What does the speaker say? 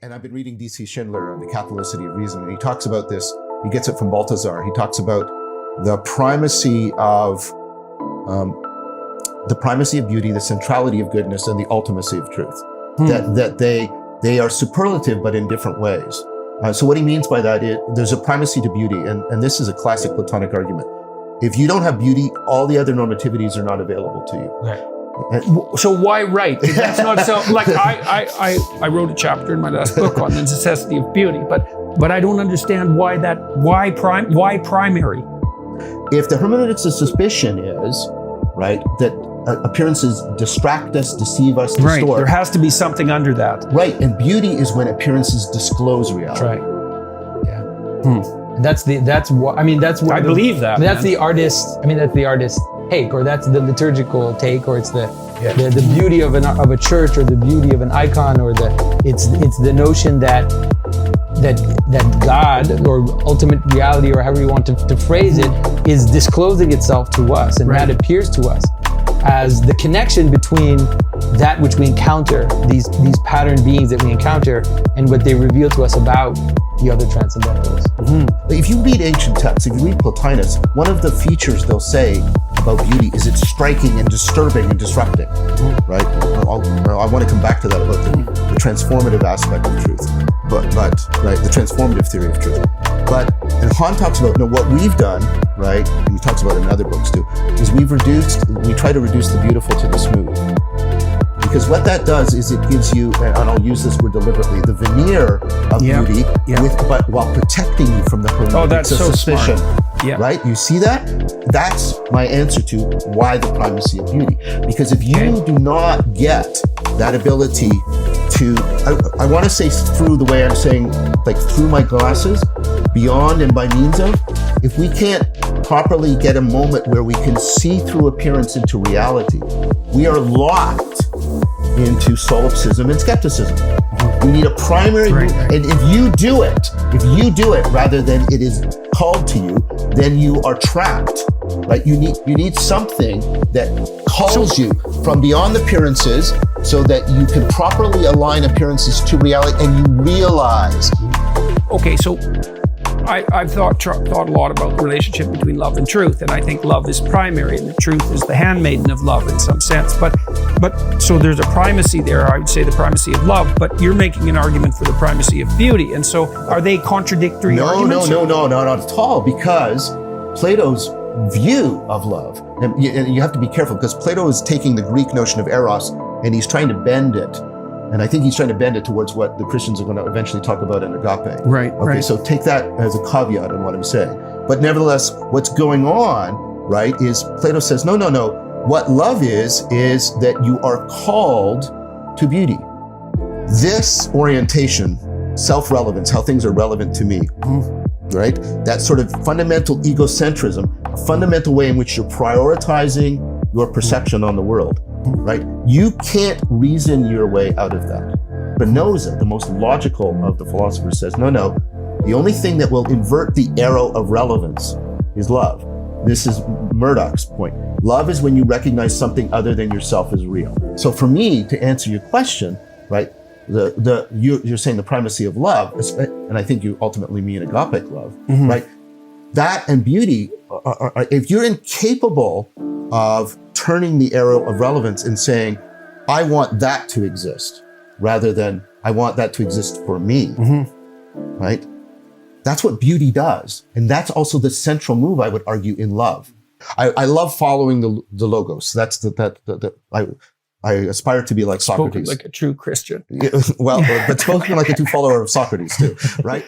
And I've been reading D.C. Schindler on the Catholicity of Reason, and he talks about this. He gets it from Balthasar. He talks about the primacy of beauty, the centrality of goodness, and the ultimacy of truth. That they are superlative, but in different ways. So what he means by that is there's a primacy to beauty, and this is a classic Platonic argument. If you don't have beauty, all the other normativities are not available to you. Right. So why right? That's not so. Like I wrote a chapter in my last book on the necessity of beauty, but I don't understand why primary. If the hermeneutics of suspicion is right that appearances distract us, deceive us, distort. Right. There has to be something under that. Right, and beauty is when appearances disclose reality. Right. Yeah. That's what I believe that. That's the artist. That's the artist take, or that's the liturgical take, or it's the beauty of a church, or the beauty of an icon, or it's the notion that God, or ultimate reality, or however you want to phrase it, is disclosing itself to us, and that appears to us as the connection between that which we encounter, these pattern beings that we encounter, and what they reveal to us about the other transcendentals. If you read ancient texts, if you read Plotinus, one of the features they'll say about beauty is it's striking and disturbing and disrupting, right? I want to come back to that about the transformative aspect of truth, but right, the transformative theory of truth. And Han talks about, what we've done, right, and he talks about it in other books too, is we try to reduce the beautiful to the smooth. Because what that does is it gives you, and I'll use this word deliberately, the veneer of beauty, but while protecting you from the hermeneutics of suspicion. Smart. Yeah. Right? You see that? That's my answer to why the primacy of beauty. Because if you do not get that ability to, I want to say through the way I'm saying, like through my glasses, beyond and by means of, if we can't properly get a moment where we can see through appearance into reality, we are locked into solipsism and skepticism. You need a primary, and if you do it rather than it is called to you, then you are trapped, right? You need something that calls you from beyond appearances so that you can properly align appearances to reality and you realize. Okay, so I've thought a lot about the relationship between love and truth, and I think love is primary and the truth is the handmaiden of love in some sense. But so there's a primacy there. I would say the primacy of love, but you're making an argument for the primacy of beauty. And so are they contradictory arguments? No, not at all, because Plato's view of love, and you have to be careful because Plato is taking the Greek notion of eros and he's trying to bend it. And I think he's trying to bend it towards what the Christians are going to eventually talk about in agape. Right. Okay, so take that as a caveat in what I'm saying. But nevertheless, what's going on, right, is Plato says, no. What love is that you are called to beauty. This orientation, self-relevance, how things are relevant to me, right? That sort of fundamental egocentrism, a fundamental way in which you're prioritizing your perception on the world. Right? You can't reason your way out of that. Spinoza, the most logical of the philosophers, says, no, the only thing that will invert the arrow of relevance is love. This is Murdoch's point. Love is when you recognize something other than yourself as real. So for me, to answer your question, right, you're saying the primacy of love, and I think you ultimately mean agapic love, right? That and beauty, if you're incapable of turning the arrow of relevance and saying, I want that to exist, rather than I want that to exist for me, right? That's what beauty does. And that's also the central move, I would argue, in love. I love following the logos. That's I aspire to be like Socrates. Spoken like a true Christian. Well, but spoken like a true follower of Socrates too, right?